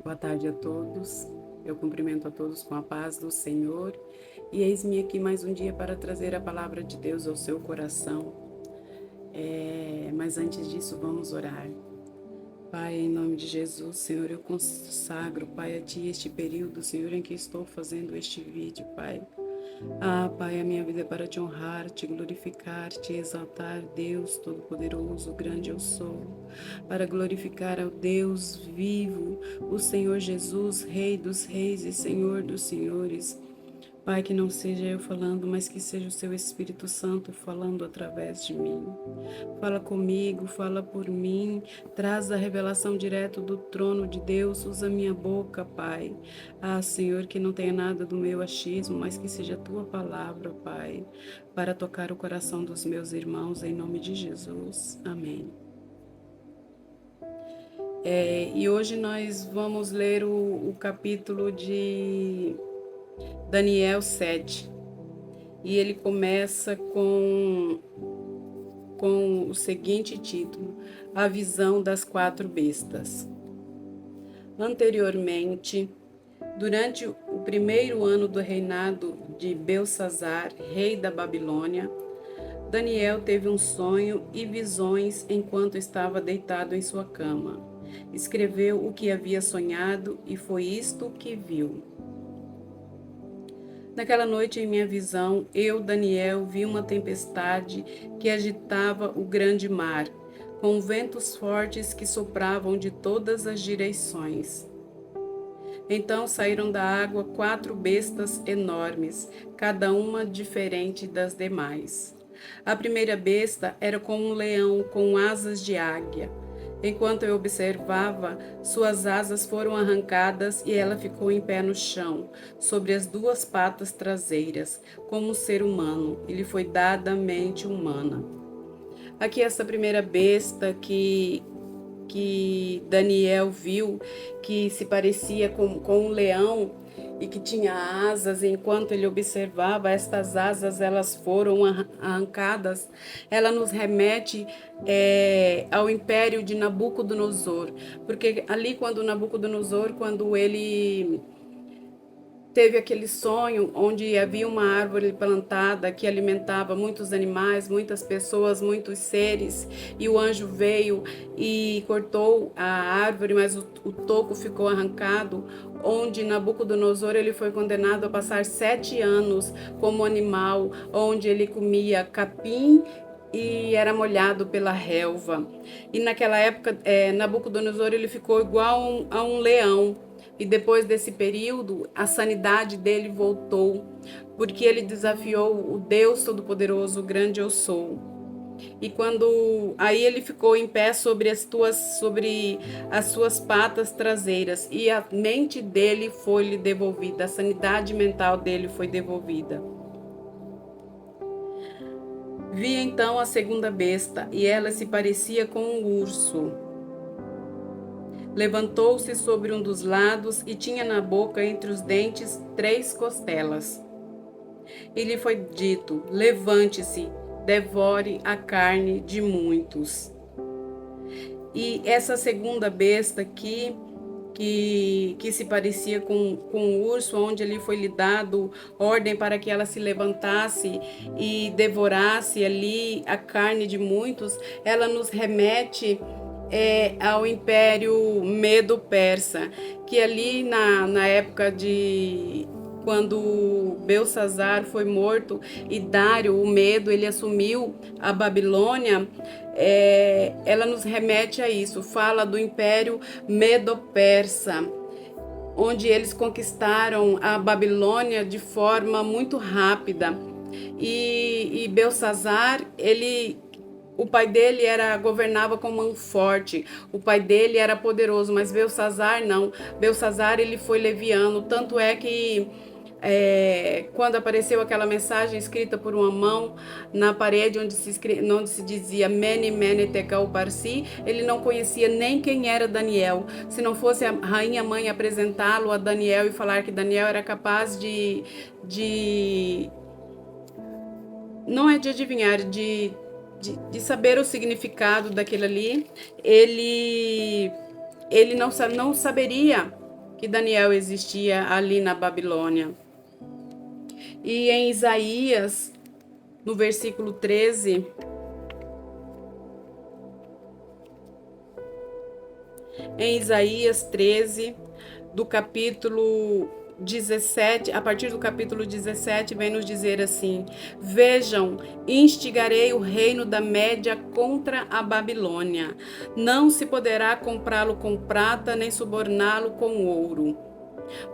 Boa tarde a todos. Eu cumprimento a todos com a paz do Senhor. E eis-me aqui mais um dia para trazer a palavra de Deus ao seu coração. Mas antes disso, vamos orar. Pai, em nome de Jesus, Senhor, eu consagro, Pai, a Ti este período, Senhor, em que estou fazendo este vídeo, Pai. Pai, a minha vida é para Te honrar, Te glorificar, Te exaltar, Deus Todo-Poderoso, grande eu sou, para glorificar ao Deus vivo, o Senhor Jesus, Rei dos reis e Senhor dos senhores. Pai, que não seja eu falando, mas que seja o Seu Espírito Santo falando através de mim. Fala comigo, fala por mim, traz a revelação direto do trono de Deus, usa minha boca, Pai. Senhor, que não tenha nada do meu achismo, mas que seja a Tua palavra, Pai, para tocar o coração dos meus irmãos, em nome de Jesus. Amém. E hoje nós vamos ler o capítulo de Daniel 7. E ele começa com o seguinte título: A visão das 4 bestas. Anteriormente, durante o primeiro ano do reinado de Belsazar, rei da Babilônia, Daniel teve um sonho e visões enquanto estava deitado em sua cama. Escreveu o que havia sonhado e foi isto que viu. Naquela noite, em minha visão, eu, Daniel, vi uma tempestade que agitava o grande mar, com ventos fortes que sopravam de todas as direções. Então saíram da água 4 bestas enormes, cada uma diferente das demais. A primeira besta era como um leão com asas de águia. Enquanto eu observava, suas asas foram arrancadas e ela ficou em pé no chão, sobre as 2 patas traseiras, como um ser humano, e lhe foi dada a mente humana. Aqui essa primeira besta que Daniel viu, que se parecia com um leão e que tinha asas, enquanto ele observava, estas asas elas foram arrancadas. Ela nos remete ao império de Nabucodonosor, porque ali quando quando ele teve aquele sonho onde havia uma árvore plantada que alimentava muitos animais, muitas pessoas, muitos seres, e o anjo veio e cortou a árvore, mas o toco ficou arrancado, onde Nabucodonosor ele foi condenado a passar 7 anos como animal, onde ele comia capim e era molhado pela relva. E naquela época, Nabucodonosor ele ficou igual a um leão. E depois desse período, a sanidade dele voltou, porque ele desafiou o Deus Todo-Poderoso, o grande eu sou. E aí ele ficou em pé sobre as suas patas traseiras, e a mente dele foi-lhe devolvida, a sanidade mental dele foi devolvida. Vi então a segunda besta, e ela se parecia com um urso. Levantou-se sobre um dos lados e tinha na boca entre os dentes 3 costelas. E lhe foi dito: levante-se, devore a carne de muitos. E essa segunda besta aqui, que se parecia com um urso, onde lhe foi lhe dado ordem para que ela se levantasse e devorasse ali a carne de muitos, ela nos remete ao Império Medo-Persa, que ali na época de quando Belsazar foi morto e Dário, o Medo, ele assumiu a Babilônia, ela nos remete a isso, fala do Império Medo-Persa, onde eles conquistaram a Babilônia de forma muito rápida. E Belsazar, o pai dele governava com mão forte, o pai dele era poderoso, mas Belsazar não. Belsazar ele foi leviano, tanto é que quando apareceu aquela mensagem escrita por uma mão na parede onde se dizia Mene, Mene, Tekel, Parsi, ele não conhecia nem quem era Daniel. Se não fosse a rainha mãe apresentá-lo a Daniel e falar que Daniel era capaz não é de adivinhar, de saber o significado daquilo ali, ele não saberia que Daniel existia ali na Babilônia. E em Isaías, no versículo 13, em Isaías 13, do capítulo 17, a partir do capítulo 17, vem nos dizer assim: Vejam, instigarei o reino da Média contra a Babilônia. Não se poderá comprá-lo com prata, nem suborná-lo com ouro.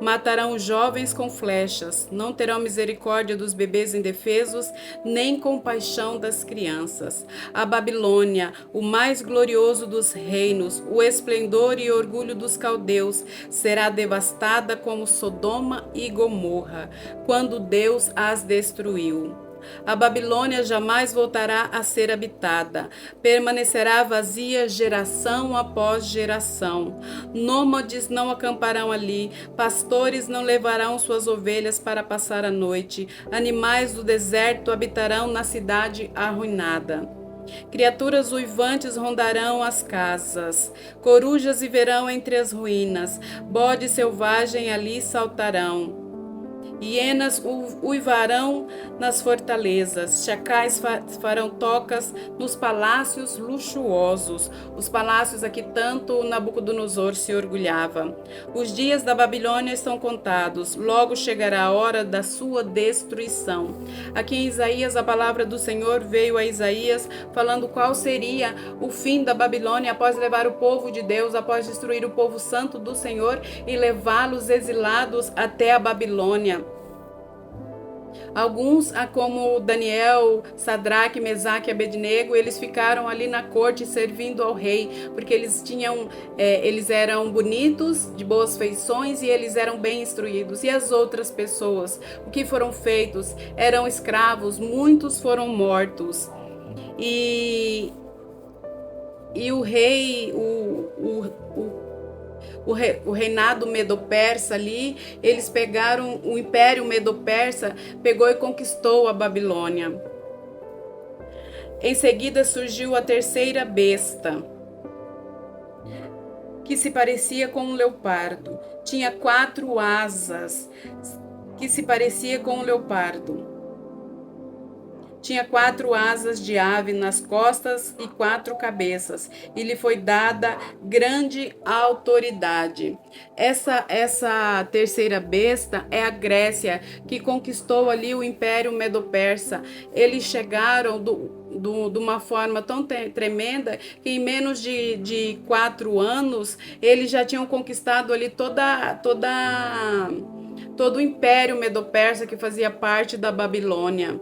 Matarão os jovens com flechas, não terão misericórdia dos bebês indefesos, nem compaixão das crianças. A Babilônia, o mais glorioso dos reinos, o esplendor e orgulho dos caldeus, será devastada como Sodoma e Gomorra, quando Deus as destruiu. A Babilônia jamais voltará a ser habitada, permanecerá vazia geração após geração. Nômades não acamparão ali, pastores não levarão suas ovelhas para passar a noite, animais do deserto habitarão na cidade arruinada. Criaturas uivantes rondarão as casas, corujas viverão entre as ruínas, bode selvagem ali saltarão. Hienas uivarão nas fortalezas, chacais farão tocas nos palácios luxuosos. Os palácios a que tanto Nabucodonosor se orgulhava. Os dias da Babilônia estão contados, logo chegará a hora da sua destruição. Aqui em Isaías, a palavra do Senhor veio a Isaías falando qual seria o fim da Babilônia após levar o povo de Deus, após destruir o povo santo do Senhor e levá-los exilados até a Babilônia. Alguns, como Daniel, Sadraque, Mesaque e Abednego, eles ficaram ali na corte servindo ao rei, porque eles eram bonitos, de boas feições e eles eram bem instruídos. E as outras pessoas, o que foram feitos? Eram escravos, muitos foram mortos. E o rei, o reinado medo-persa ali, eles pegaram o império medo-persa, pegou e conquistou a Babilônia. Em seguida surgiu a terceira besta, que se parecia com um leopardo. Tinha 4 asas, que se parecia com um leopardo. Tinha 4 asas de ave nas costas e 4 cabeças, e lhe foi dada grande autoridade. Essa terceira besta é a Grécia, que conquistou ali o Império Medo-Persa. Eles chegaram de uma forma tão tremenda que em menos de 4 anos eles já tinham conquistado ali todo o Império Medo-Persa, que fazia parte da Babilônia.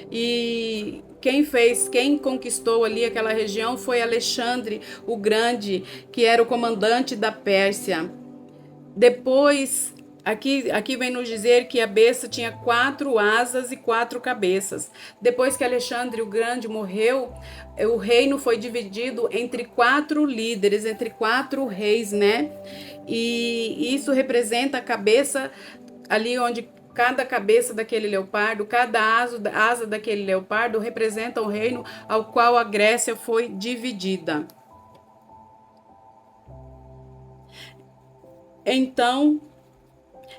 E quem conquistou ali aquela região foi Alexandre o Grande, que era o comandante da Pérsia. Depois, aqui vem nos dizer que a besta tinha 4 asas e 4 cabeças. Depois que Alexandre o Grande morreu, o reino foi dividido entre 4 líderes, entre 4 reis, né? E isso representa a cabeça ali onde cada cabeça daquele leopardo, cada asa daquele leopardo representa o reino ao qual a Grécia foi dividida. Então,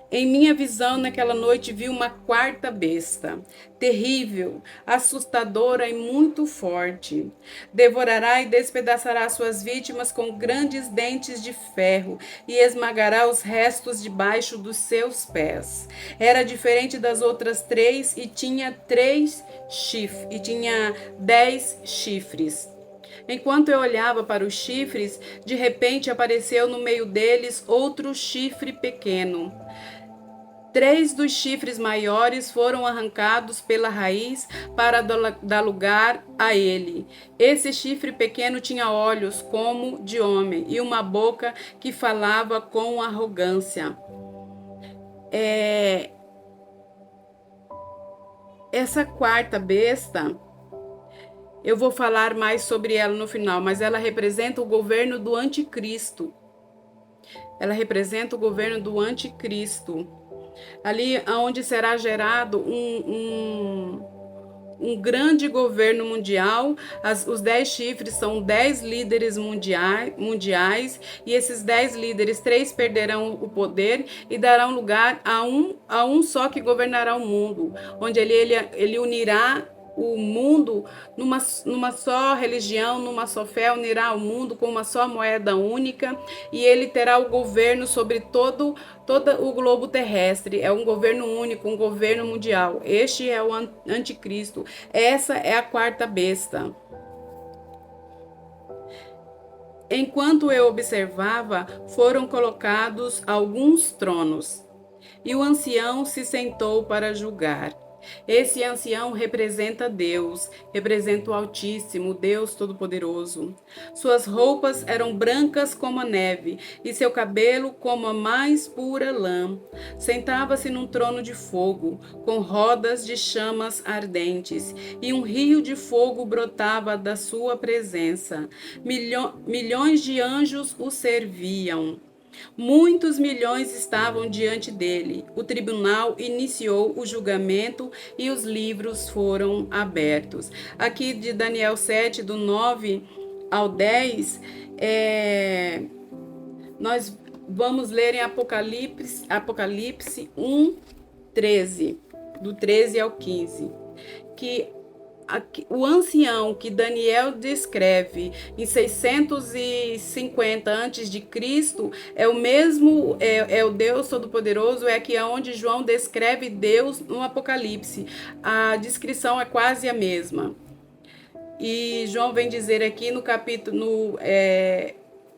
em minha visão, naquela noite, vi uma 4ª besta, terrível, assustadora e muito forte. Devorará e despedaçará suas vítimas com grandes dentes de ferro e esmagará os restos debaixo dos seus pés. Era diferente das outras 3 e tinha 10 chifres. Enquanto eu olhava para os chifres, de repente apareceu no meio deles outro chifre pequeno. 3 dos chifres maiores foram arrancados pela raiz para dar lugar a ele. Esse chifre pequeno tinha olhos como de homem e uma boca que falava com arrogância. Essa 4ª besta, eu vou falar mais sobre ela no final, mas ela representa o governo do anticristo. Ela representa o governo do anticristo. Ali onde será gerado um grande governo mundial. Os 10 chifres são 10 líderes mundiais, e esses 10 líderes, 3 perderão o poder e darão lugar a um só que governará o mundo, onde ele unirá o mundo numa só religião, numa só fé, unirá o mundo com uma só moeda única, e ele terá o governo sobre todo o globo terrestre. É um governo único, um governo mundial. Este é o anticristo. Essa é a quarta besta. Enquanto eu observava, foram colocados alguns tronos, e o ancião se sentou para julgar. Esse ancião representa Deus, representa o Altíssimo, Deus Todo-Poderoso. Suas roupas eram brancas como a neve, e seu cabelo como a mais pura lã. Sentava-se num trono de fogo, com rodas de chamas ardentes, e um rio de fogo brotava da sua presença. Milhões de anjos o serviam. Muitos milhões estavam diante dele. O tribunal iniciou o julgamento e os livros foram abertos. Aqui de Daniel 7, do 9 ao 10, nós vamos ler em Apocalipse 1, 13, do 13 ao 15, que o ancião que Daniel descreve em 650 antes de Cristo é o mesmo, é o Deus Todo-Poderoso. É aqui onde João descreve Deus no Apocalipse. A descrição é quase a mesma. E João vem dizer aqui no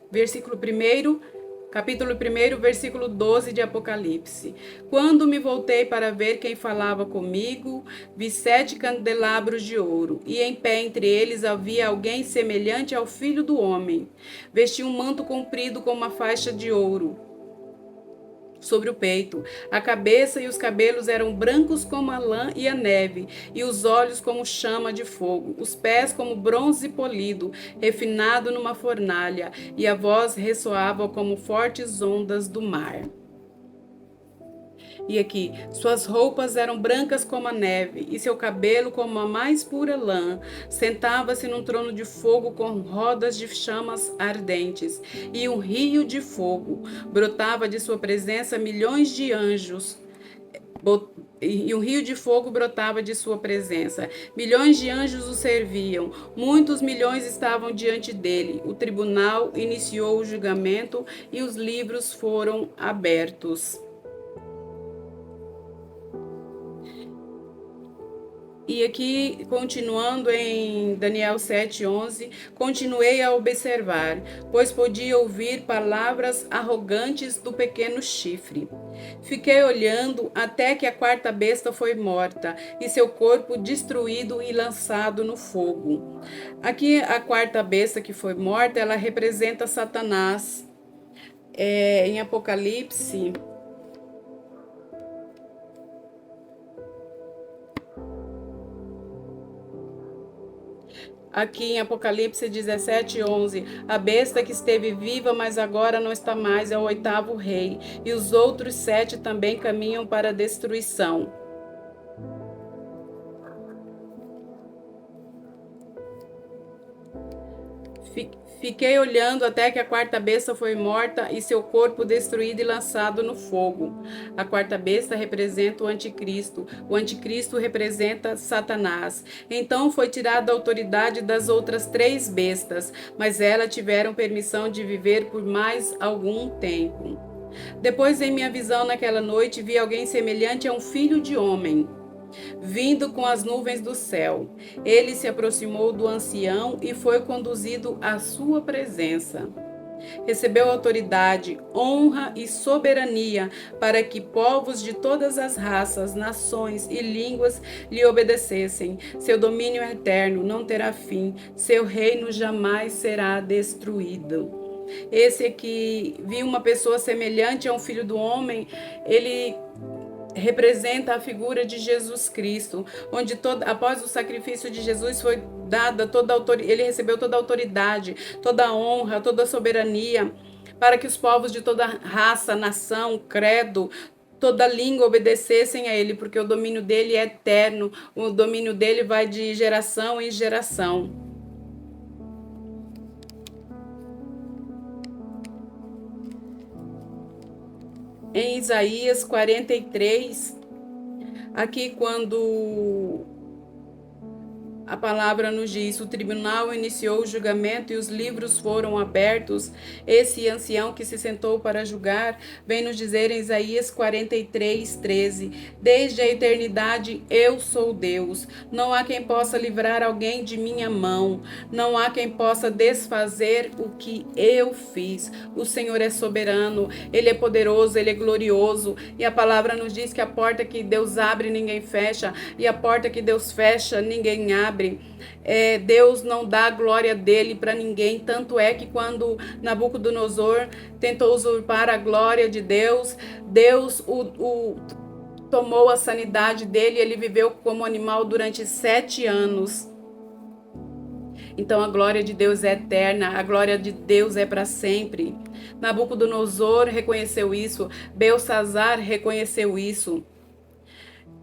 versículo 1, capítulo 1, versículo 12 de Apocalipse. Quando me voltei para ver quem falava comigo, vi 7 candelabros de ouro, e em pé entre eles havia alguém semelhante ao Filho do Homem. Vestia um manto comprido com uma faixa de ouro sobre o peito. A cabeça e os cabelos eram brancos como a lã e a neve, e os olhos como chama de fogo, os pés como bronze polido, refinado numa fornalha, e a voz ressoava como fortes ondas do mar. E aqui, suas roupas eram brancas como a neve, e seu cabelo como a mais pura lã. Sentava-se num trono de fogo com rodas de chamas ardentes, e um rio de fogo brotava de sua presença. Milhões de anjos. E um rio de fogo brotava de sua presença. Milhões de anjos o serviam. Muitos milhões estavam diante dele. O tribunal iniciou o julgamento e os livros foram abertos. E aqui, continuando em Daniel 7:11, continuei a observar, pois podia ouvir palavras arrogantes do pequeno chifre. Fiquei olhando até que a quarta besta foi morta, e seu corpo destruído e lançado no fogo. Aqui, a quarta besta que foi morta, ela representa Satanás. Em Apocalipse... Aqui em Apocalipse 17:11, a besta que esteve viva, mas agora não está mais, é o 8º rei, e os outros 7 também caminham para a destruição. Fiquei olhando até que a quarta besta foi morta e seu corpo destruído e lançado no fogo. A quarta besta representa o anticristo. O anticristo representa Satanás. Então foi tirada a autoridade das outras 3 bestas, mas elas tiveram permissão de viver por mais algum tempo. Depois, em minha visão naquela noite, vi alguém semelhante a um filho de homem, vindo com as nuvens do céu. Ele se aproximou do ancião e foi conduzido à sua presença. Recebeu autoridade, honra e soberania para que povos de todas as raças, nações e línguas lhe obedecessem. Seu domínio é eterno, não terá fim. Seu reino jamais será destruído. Esse aqui, vi uma pessoa semelhante a um filho do homem. Ele representa a figura de Jesus Cristo, onde após o sacrifício de Jesus foi dada toda a autoridade, ele recebeu toda a autoridade, toda a honra, toda a soberania, para que os povos de toda raça, nação, credo, toda língua obedecessem a ele, porque o domínio dele é eterno, o domínio dele vai de geração em geração. Em Isaías 43, aqui quando a palavra nos diz: o tribunal iniciou o julgamento e os livros foram abertos. Esse ancião que se sentou para julgar vem nos dizer em Isaías 43, 13: desde a eternidade eu sou Deus. Não há quem possa livrar alguém de minha mão. Não há quem possa desfazer o que eu fiz. O Senhor é soberano, Ele é poderoso, Ele é glorioso. E a palavra nos diz que a porta que Deus abre, ninguém fecha. E a porta que Deus fecha, ninguém abre. Deus não dá a glória dele para ninguém, tanto é que quando Nabucodonosor tentou usurpar a glória de Deus, Deus tomou a sanidade dele e ele viveu como animal durante 7 anos. Então a glória de Deus é eterna, a glória de Deus é para sempre. Nabucodonosor reconheceu isso, Belsazar reconheceu isso.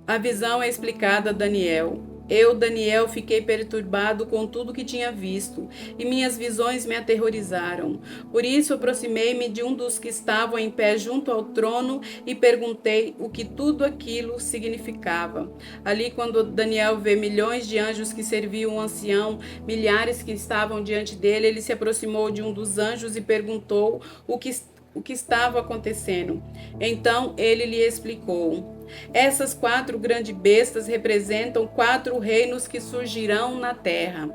A visão é explicada a Daniel. Eu, Daniel, fiquei perturbado com tudo que tinha visto, e minhas visões me aterrorizaram. Por isso aproximei-me de um dos que estavam em pé junto ao trono e perguntei o que tudo aquilo significava. Ali, quando Daniel vê milhões de anjos que serviam o ancião, milhares que estavam diante dele, ele se aproximou de um dos anjos e perguntou o que estava acontecendo. Então ele lhe explicou: essas 4 grandes bestas representam 4 reinos que surgirão na terra.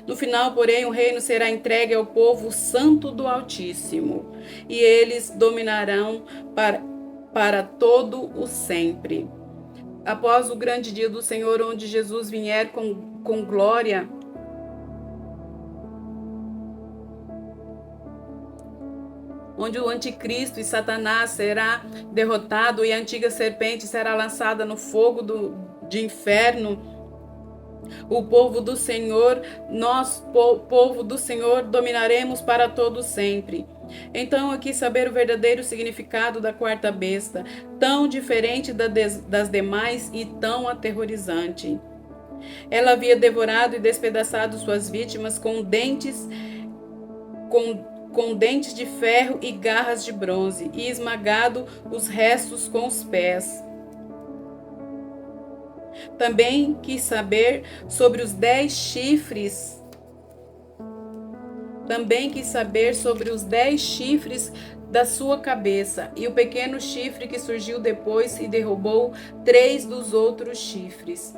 No final, porém, o reino será entregue ao povo santo do Altíssimo, e eles dominarão para todo o sempre. Após o grande dia do Senhor, onde Jesus vier com glória, onde o anticristo e Satanás será derrotado e a antiga serpente será lançada no fogo de inferno, o povo do Senhor, nós, povo do Senhor, dominaremos para todo sempre. Então eu quis saber o verdadeiro significado da 4ª besta, tão diferente das demais e tão aterrorizante. Ela havia devorado e despedaçado suas vítimas com dentes de ferro e garras de bronze, e esmagado os restos com os pés. Também quis saber sobre os 10 chifres. Da sua cabeça, e o pequeno chifre que surgiu depois e derrubou 3 dos outros chifres.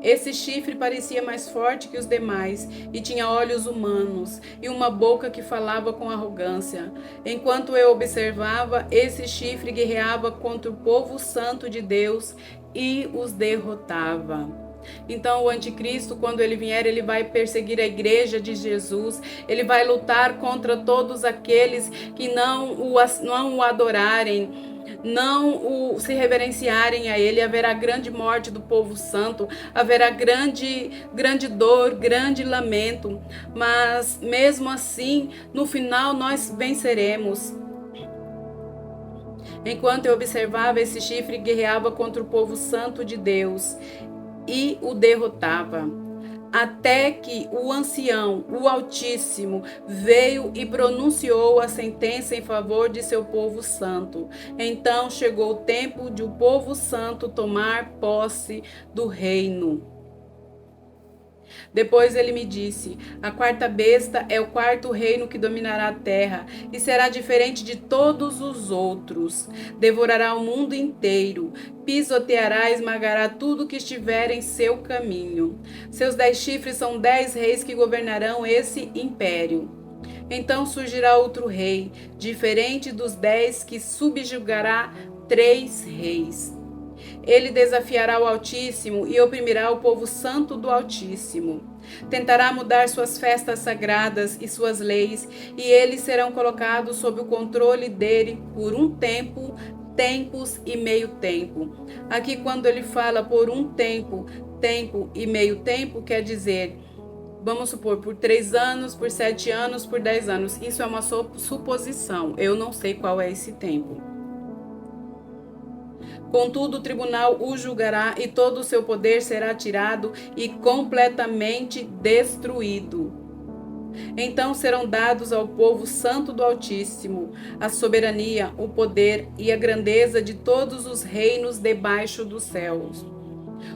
Esse chifre parecia mais forte que os demais e tinha olhos humanos e uma boca que falava com arrogância. Enquanto eu observava, esse chifre guerreava contra o povo santo de Deus e os derrotava. Então o anticristo, quando ele vier, ele vai perseguir a igreja de Jesus, ele vai lutar contra todos aqueles que não o adorarem, não se reverenciarem a ele. Haverá grande morte do povo santo, haverá grande dor, grande lamento, mas mesmo assim, no final nós venceremos. Enquanto eu observava, esse chifre guerreava contra o povo santo de Deus e o derrotava, até que o ancião, o Altíssimo, veio e pronunciou a sentença em favor de seu povo santo. Então chegou o tempo de o povo santo tomar posse do reino. Depois ele me disse: a 4ª besta é o 4º reino que dominará a terra e será diferente de todos os outros. Devorará o mundo inteiro, pisoteará e esmagará tudo que estiver em seu caminho. Seus 10 chifres são 10 reis que governarão esse império. Então surgirá outro rei, diferente dos 10, que subjugará 3 reis. Ele desafiará o Altíssimo e oprimirá o povo santo do Altíssimo. Tentará mudar suas festas sagradas e suas leis, e eles serão colocados sob o controle dele por um tempo, tempos e meio tempo. Aqui, quando ele fala por um tempo, tempo e meio tempo, quer dizer, vamos supor, por 3 anos, por 7 anos, por 10 anos. Isso é uma suposição. Eu não sei qual é esse tempo. Contudo, o tribunal o julgará e todo o seu poder será tirado e completamente destruído. Então serão dados ao povo santo do Altíssimo a soberania, o poder e a grandeza de todos os reinos debaixo dos céus.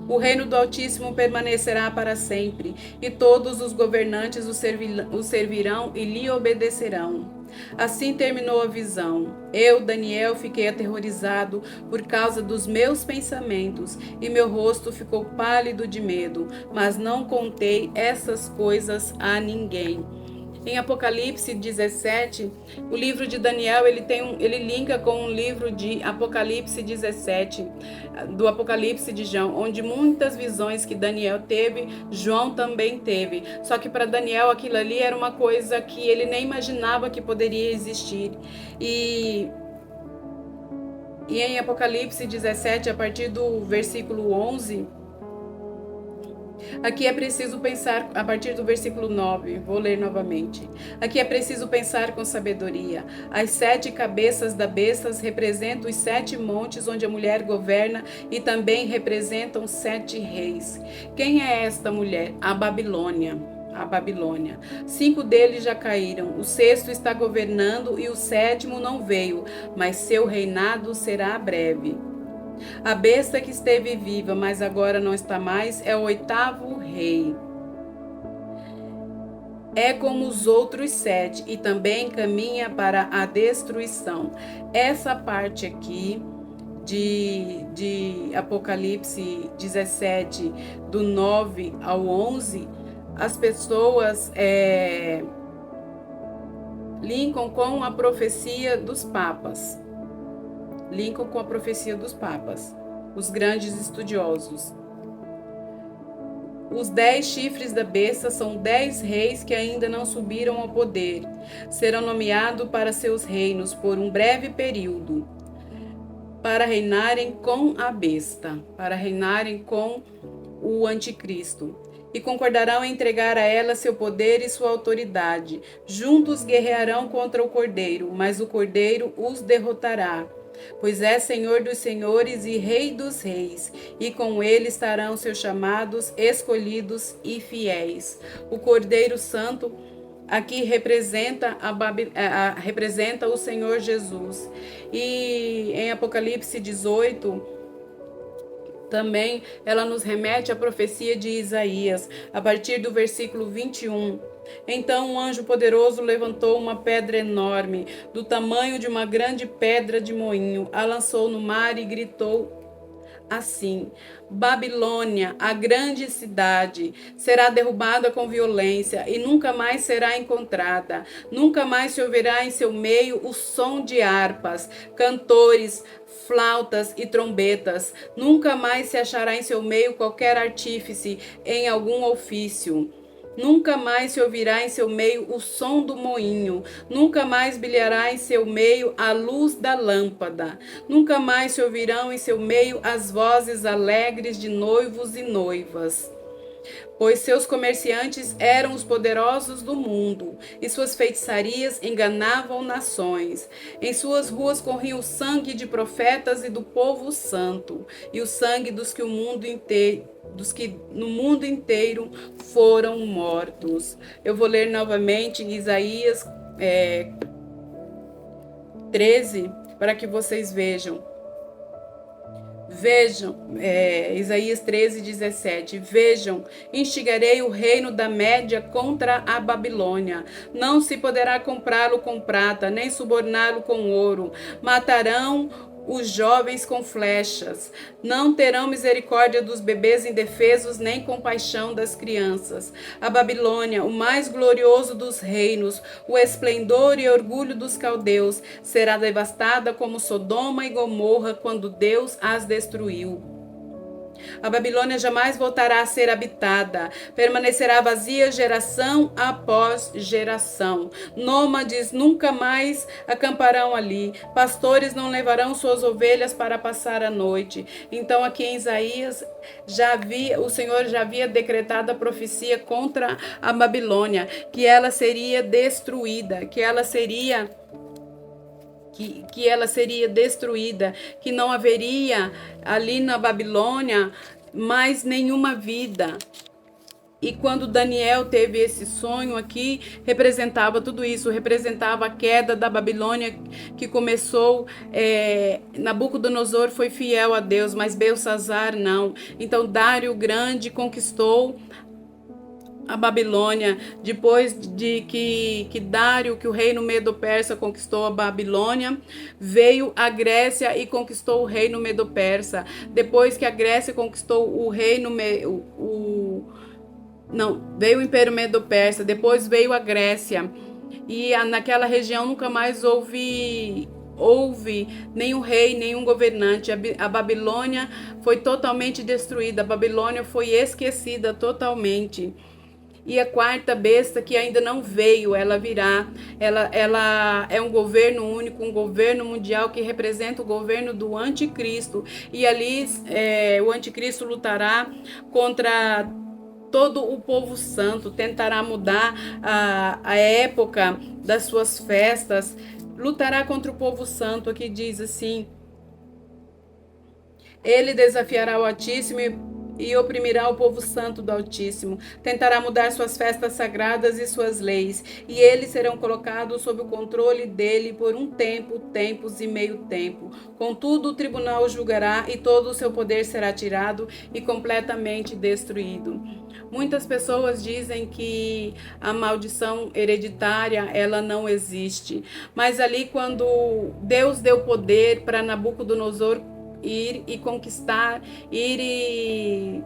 O reino do Altíssimo permanecerá para sempre, e todos os governantes o servirão e lhe obedecerão. Assim terminou a visão. Eu, Daniel, fiquei aterrorizado por causa dos meus pensamentos, e meu rosto ficou pálido de medo, mas não contei essas coisas a ninguém. Em Apocalipse 17, o livro de Daniel ele linka com o livro de Apocalipse 17, do Apocalipse de João, onde muitas visões que Daniel teve, João também teve. Só que para Daniel aquilo ali era uma coisa que ele nem imaginava que poderia existir. E em Apocalipse 17, a partir do versículo 11, aqui é preciso pensar, a partir do versículo 9, vou ler novamente. Aqui é preciso pensar com sabedoria. As 7 cabeças da besta representam os 7 montes onde a mulher governa e também representam 7 reis. Quem é esta mulher? A Babilônia. 5 deles já caíram, o 6º está governando e o 7º não veio, mas seu reinado será breve. A besta que esteve viva, mas agora não está mais, é o 8º rei. É como os outros 7 e também caminha para a destruição. Essa parte aqui de Apocalipse 17, do 9 ao 11, as pessoas linkam com a profecia dos papas. Os grandes estudiosos. Os 10 chifres da besta são 10 reis que ainda não subiram ao poder. Serão nomeados para seus reinos por um breve período, para reinarem com a besta, para reinarem com o anticristo. E concordarão em entregar a ela seu poder e sua autoridade. Juntos guerrearão contra o cordeiro, mas o cordeiro os derrotará. Pois é Senhor dos senhores e Rei dos reis, e com ele estarão seus chamados, escolhidos e fiéis. O Cordeiro Santo aqui representa representa o Senhor Jesus. E em Apocalipse 18, também ela nos remete à profecia de Isaías, a partir do versículo 21. Então um anjo poderoso levantou uma pedra enorme, do tamanho de uma grande pedra de moinho, a lançou no mar e gritou assim: Babilônia, a grande cidade, será derrubada com violência e nunca mais será encontrada. Nunca mais se ouvirá em seu meio o som de harpas, cantores, flautas e trombetas. Nunca mais se achará em seu meio qualquer artífice em algum ofício. Nunca mais se ouvirá em seu meio o som do moinho, nunca mais brilhará em seu meio a luz da lâmpada, nunca mais se ouvirão em seu meio as vozes alegres de noivos e noivas. Pois seus comerciantes eram os poderosos do mundo, e suas feitiçarias enganavam nações. Em suas ruas corria o sangue de profetas e do povo santo, e o sangue dos que no mundo inteiro foram mortos. Eu vou ler novamente Isaías 13, para que vocês vejam. Isaías 13, 17. Vejam, instigarei o reino da Média contra a Babilônia. Não se poderá comprá-lo com prata, nem suborná-lo com ouro. Matarão os jovens com flechas. Não terão misericórdia dos bebês indefesos, nem compaixão das crianças. A Babilônia, o mais glorioso dos reinos, o esplendor e orgulho dos caldeus, será devastada como Sodoma e Gomorra quando Deus as destruiu. A Babilônia jamais voltará a ser habitada, permanecerá vazia geração após geração. Nômades nunca mais acamparão ali, pastores não levarão suas ovelhas para passar a noite. Então aqui em Isaías o Senhor já havia decretado a profecia contra a Babilônia, que ela seria destruída, que que ela seria destruída, que não haveria ali na Babilônia mais nenhuma vida. E quando Daniel teve esse sonho aqui, representava tudo isso, representava a queda da Babilônia que começou. Nabucodonosor foi fiel a Deus, mas Belsassar não. Então Dário o Grande conquistou a Babilônia. Depois de que Dário, que o reino Medo-Persa conquistou a Babilônia, veio a Grécia e conquistou o reino Medo-Persa. Depois que a Grécia conquistou o reino veio o Império Medo-Persa, depois veio a Grécia. E naquela região nunca mais houve nenhum rei, nenhum governante. A Babilônia foi totalmente destruída, a Babilônia foi esquecida totalmente. E a quarta besta que ainda não veio, ela virá. Ela é um governo único, um governo mundial que representa o governo do anticristo. E ali o anticristo lutará contra todo o povo santo, tentará mudar a época das suas festas, lutará contra o povo santo. Aqui diz assim: ele desafiará o Altíssimo e oprimirá o povo santo do Altíssimo. Tentará mudar suas festas sagradas e suas leis, e eles serão colocados sob o controle dele por um tempo, tempos e meio tempo. Contudo, o tribunal julgará e todo o seu poder será tirado e completamente destruído. Muitas pessoas dizem que a maldição hereditária, ela não existe. Mas ali, quando Deus deu poder para Nabucodonosor ir e conquistar, ir e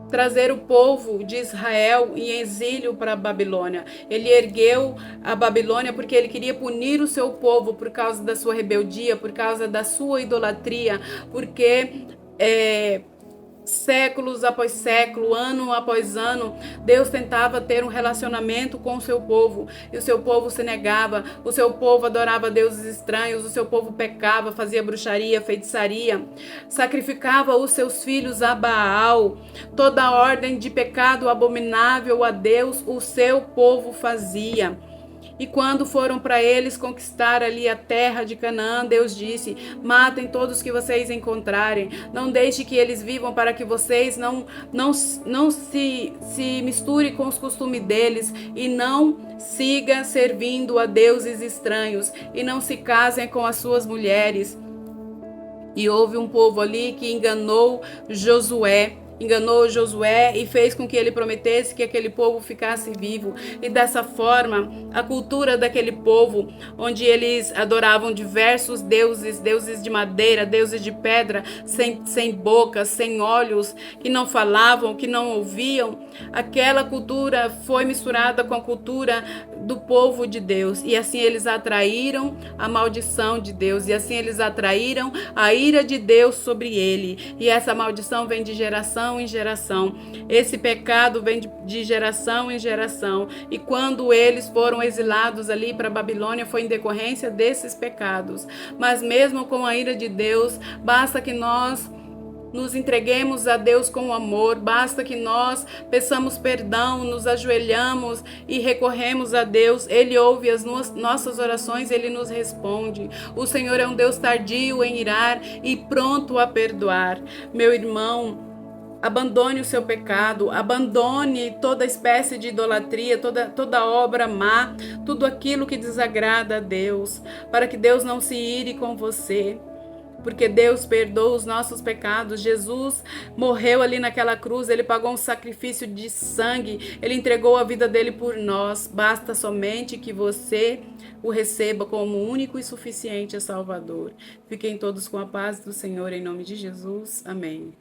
trazer o povo de Israel em exílio para a Babilônia. Ele ergueu a Babilônia porque ele queria punir o seu povo por causa da sua rebeldia, por causa da sua idolatria, porque séculos após século, ano após ano, Deus tentava ter um relacionamento com o seu povo, e o seu povo se negava, o seu povo adorava deuses estranhos, o seu povo pecava, fazia bruxaria, feitiçaria, sacrificava os seus filhos a Baal. Toda ordem de pecado abominável a Deus o seu povo fazia. E quando foram para eles conquistar ali a terra de Canaã, Deus disse: matem todos que vocês encontrarem, não deixe que eles vivam, para que vocês não se misturem com os costumes deles, e não siga servindo a deuses estranhos, e não se casem com as suas mulheres. E houve um povo ali que enganou Josué e fez com que ele prometesse que aquele povo ficasse vivo. E dessa forma, a cultura daquele povo, onde eles adoravam diversos deuses de madeira, deuses de pedra, sem boca, sem olhos, que não falavam, que não ouviam, aquela cultura foi misturada com a cultura do povo de Deus. E assim eles atraíram a maldição de Deus, e assim eles atraíram a ira de Deus sobre ele. E essa maldição vem de geração em geração. Esse pecado vem de geração em geração. E quando eles foram exilados ali para a Babilônia, foi em decorrência desses pecados. Mas mesmo com a ira de Deus, basta que nós nos entreguemos a Deus com amor, basta que nós peçamos perdão, nos ajoelhamos e recorremos a Deus. Ele ouve as nossas orações, Ele nos responde. O Senhor é um Deus tardio em irar e pronto a perdoar. Meu irmão, abandone o seu pecado, abandone toda espécie de idolatria, toda obra má, tudo aquilo que desagrada a Deus, para que Deus não se ire com você. Porque Deus perdoa os nossos pecados. Jesus morreu ali naquela cruz, ele pagou um sacrifício de sangue, ele entregou a vida dele por nós. Basta somente que você o receba como único e suficiente Salvador. Fiquem todos com a paz do Senhor, em nome de Jesus. Amém.